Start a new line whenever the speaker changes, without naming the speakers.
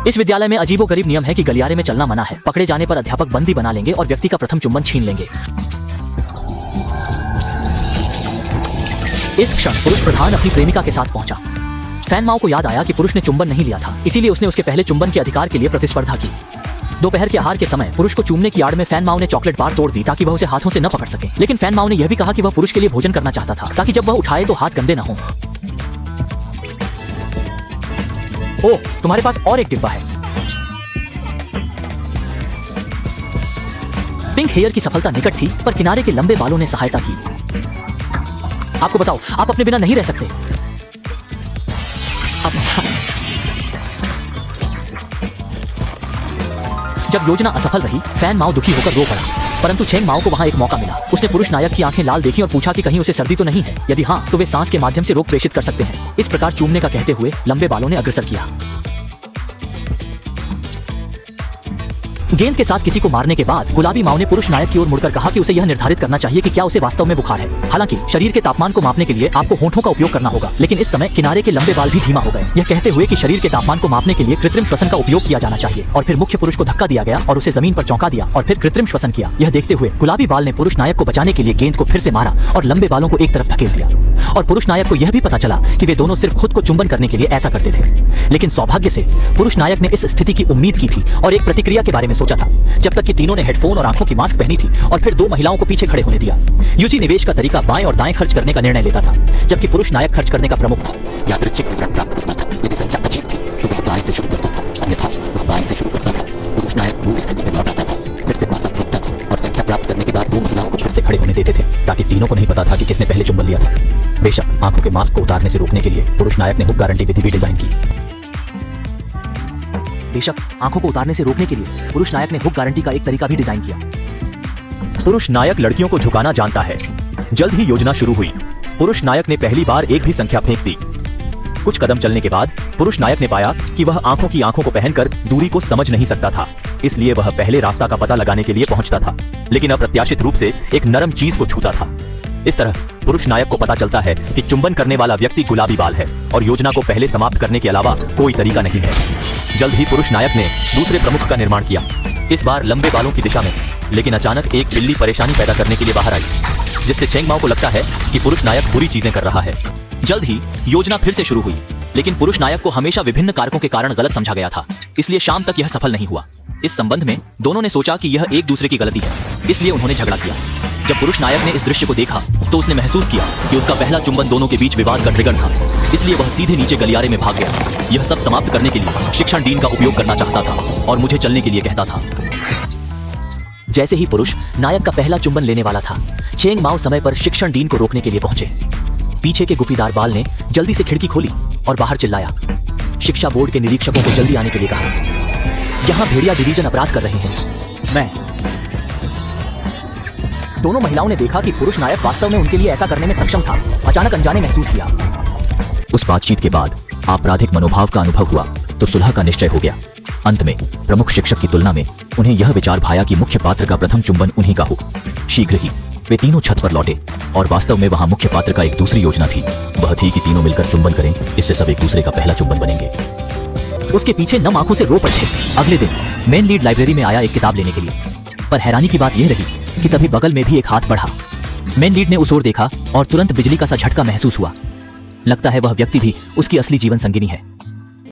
इस विद्यालय में अजीबोगरीब नियम है कि गलियारे में चलना मना है। पकड़े जाने पर अध्यापक बंदी बना लेंगे और व्यक्ति का प्रथम चुंबन छीन लेंगे। इस क्षण पुरुष प्रधान अपनी प्रेमिका के साथ पहुंचा। फैन माओ को याद आया कि पुरुष ने चुंबन नहीं लिया था, इसीलिए उसने उसके पहले चुंबन के अधिकार के लिए प्रतिस्पर्धा की। दोपहर के आहार के समय पुरुष को चूमने की आड़ में फैन माओ ने चॉकलेट बार तोड़ दी ताकि वह उसे हाथों से न पकड़ सके। लेकिन फैन माओ ने यह भी कहा कि वह पुरुष के लिए भोजन करना चाहता था ताकि जब वह उठाए तो हाथ गंदे न हों। ओह, तुम्हारे पास और एक डिब्बा है। पिंक हेयर की सफलता निकट थी, पर किनारे के लंबे बालों ने सहायता की। आपको बताओ, आप अपने बिना नहीं रह सकते। जब योजना असफल रही, फैन माओ दुखी होकर रो पड़ा। परंतु छेंग माओ को वहां एक मौका मिला। उसने पुरुष नायक की आंखें लाल देखी और पूछा कि कहीं उसे सर्दी तो नहीं है। यदि हाँ, तो वे सांस के माध्यम से रोग प्रेषित कर सकते हैं। इस प्रकार चूमने का कहते हुए लंबे बालों ने अग्रसर किया। गेंद के साथ किसी को मारने के बाद गुलाबी माओ ने पुरुष नायक की ओर मुड़कर कहा कि उसे यह निर्धारित करना चाहिए कि क्या उसे वास्तव में बुखार है। हालांकि शरीर के तापमान को मापने के लिए आपको होंठों का उपयोग करना होगा, लेकिन इस समय किनारे के लंबे बाल भी धीमा हो गए। यह कहते हुए कि शरीर के तापमान को मापने के लिए कृत्रिम श्वसन का उपयोग किया जाना चाहिए। और फिर मुख्य पुरुष को धक्का दिया गया और उसे जमीन पर चौंका दिया और फिर कृत्रिम श्वसन किया। यह देखते हुए गुलाबी बाल ने पुरुष नायक को बचाने के लिए गेंद को फिर से मारा और लंबे बालों को एक तरफ धकेल दिया। और पुरुष नायक को यह भी पता चला कि वे दोनों सिर्फ खुद को चुंबन करने के लिए ऐसा करते थे। लेकिन सौभाग्य से पुरुष नायक ने इस स्थिति की उम्मीद की थी और एक प्रतिक्रिया के बारे में सोचा था। जब तक कि तीनों ने हेडफोन और आंखों की मास्क पहनी थी और फिर दो महिलाओं को पीछे खड़े होने दिया। यूजी निवेश का तरीका बाएं और दाएं खर्च करने का निर्णय लेता था, जबकि पुरुष नायक खर्च करने का प्रमुख था।
यादृच्छिक विवरण प्राप्त करता था। यदि संख्या अजीब थी तो वह दाएं से शुरू करता था, अन्यथा वह बाएं से शुरू करता था। पुरुष नायक मूल स्थिति में लौट आता था, फिर से पासा फेंकता था और संख्या प्राप्त करने के बाद दो महिलाओं को
फिर से खड़े होने देते थे ताकि तीनों को नहीं पता था कि किसने पहले चुंबन लिया था। बेशक आंखों के मास्क को उतारने से रोकने के लिए पुरुष नायक ने हुक गारंटी विधि भी डिजाइन की। बेशक आंखों को उतारने से रोकने के लिए पुरुष नायक ने हुक गारंटी का एक तरीका भी डिजाइन किया।
पुरुष नायक लड़कियों को झुकाना जानता है। जल्द ही योजना शुरू हुई। पुरुष नायक ने पहली बार एक भी संख्या फेंक दी। कुछ कदम चलने के बाद पुरुष नायक ने पाया कि वह आंखों को पहनकर दूरी को समझ नहीं सकता था, इसलिए वह पहले रास्ता का पता लगाने के लिए पहुंचता था, लेकिन अप्रत्याशित रूप से एक नरम चीज को छूता था। इस तरह पुरुष नायक को पता चलता है कि चुंबन करने वाला व्यक्ति गुलाबी बाल है और योजना को पहले समाप्त करने के अलावा कोई तरीका नहीं है। जल्द ही पुरुष नायक ने दूसरे प्रमुख का निर्माण किया, इस बार लंबे बालों की दिशा में। लेकिन अचानक एक बिल्ली परेशानी पैदा करने के लिए बाहर आई, जिससे चेंग माओ को लगता है कि पुरुष नायक बुरी चीजें कर रहा है। जल्द ही योजना फिर से शुरू हुई, लेकिन पुरुष नायक को हमेशा विभिन्न कारकों के कारण गलत समझा गया था, इसलिए शाम तक यह सफल नहीं हुआ। इस संबंध में दोनों ने सोचा कि यह एक दूसरे की गलती है, इसलिए उन्होंने झगड़ा किया। जब पुरुष नायक ने इस दृश्य को देखा तो उसने महसूस किया कि उसका पहला चुंबन दोनों के बीच विवाद का ट्रिगर था, इसलिए वह सीधे नीचे गलियारे में भाग गया। यह सब समाप्त करने के लिए शिक्षण डीन का उपयोग करना चाहता था और मुझे चलने के लिए कहता था। जैसे ही पुरुष नायक का पहला चुंबन लेने वाला था, चेंग माओ समय पर शिक्षण डीन को रोकने के लिए पहुंचे। पीछे के गुफीदार बाल ने जल्दी से खिड़की खोली और बाहर चिल्लाया। शिक्षा बोर्ड के निरीक्षकों को जल्दी आने के लिए कहा। यहाँ भेड़िया डिवीजन अपराध कर रहे हैं। मैं दोनों महिलाओं ने देखा कि पुरुष नायक वास्तव में उनके लिए ऐसा करने में सक्षम था। अचानक अनजाने महसूस किया। उस बातचीत के बाद आपराधिक मनोभाव का अनुभव हुआ तो सुलह का निश्चय हो गया। अंत में प्रमुख शिक्षक की तुलना में उन्हें यह विचार भाया कि मुख्य पात्र का प्रथम चुंबन उन्हीं का हो। शीघ्र ही वे तीनों छत पर लौटे और वास्तव में वहां मुख्य पात्र का एक दूसरी योजना थी। वह थी कि तीनों मिलकर चुंबन करें, इससे सब एक दूसरे का पहला चुंबन बनेंगे। उसके पीछे नम आंखों से रो पड़े। अगले दिन मेन लीड लाइब्रेरी में आया एक किताब लेने के लिए, पर हैरानी की बात यह रही कि तभी बगल में भी एक हाथ बढ़ा। मेन लीड ने उस ओर देखा और तुरंत बिजली का सा झटका महसूस हुआ। लगता है वह व्यक्ति भी उसकी असली जीवन संगिनी है।